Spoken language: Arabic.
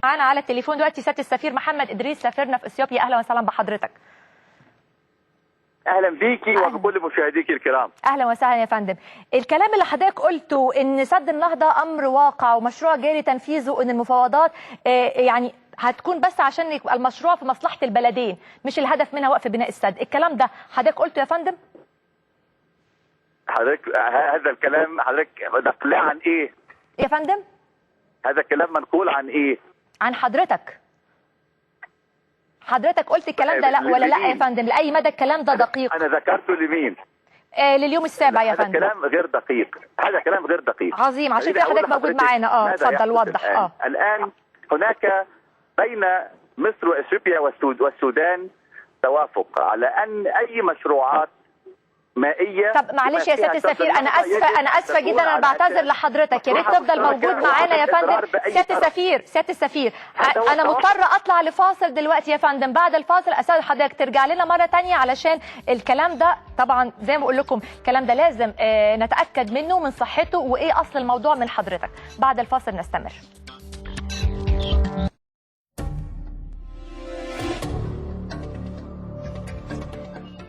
معانا على التليفون دلوقتي سياده السفير محمد ادريس سفيرنا في اثيوبيا. اهلا وسهلا بحضرتك. اهلا بيكي وبكل مشاهديك الكرام. اهلا وسهلا يا فندم. الكلام اللي حضرتك قلته ان سد النهضه امر واقع ومشروع جاري تنفيذه، وان المفاوضات يعني هتكون بس عشان يبقى المشروع في مصلحه البلدين، مش الهدف منها وقف بناء السد. الكلام ده حضرتك قلته يا فندم؟ حضرتك هذا الكلام حضرتك نقل عن ايه؟ يا فندم؟ هذا الكلام منقول عن ايه؟ عن حضرتك. حضرتك قلت الكلام ده لا ولا لا يا فندم؟ لاي مدى الكلام ده دقيق؟ انا ذكرته لمين؟ لليوم السابع يا فندم. هذا كلام غير دقيق، هذا كلام غير دقيق. عظيم، عشان كده حضرتك موجود معانا. اتفضل وضح. الان هناك بين مصر واثيوبيا والسودان توافق على ان اي مشروعات مائيه. طب معلش يا سياده السفير، انا اسفه جدا، انا بعتذر لحضرتك، يا ريت تفضل موجود معانا يا فندم. سياده السفير انا مضطره اطلع لفاصل دلوقتي يا فندم. بعد الفاصل اسال حضرتك ترجع لنا مره ثانيه، علشان الكلام ده طبعا زي ما بقول لكم الكلام ده لازم نتاكد منه من صحته وايه اصل الموضوع من حضرتك. بعد الفاصل نستمر.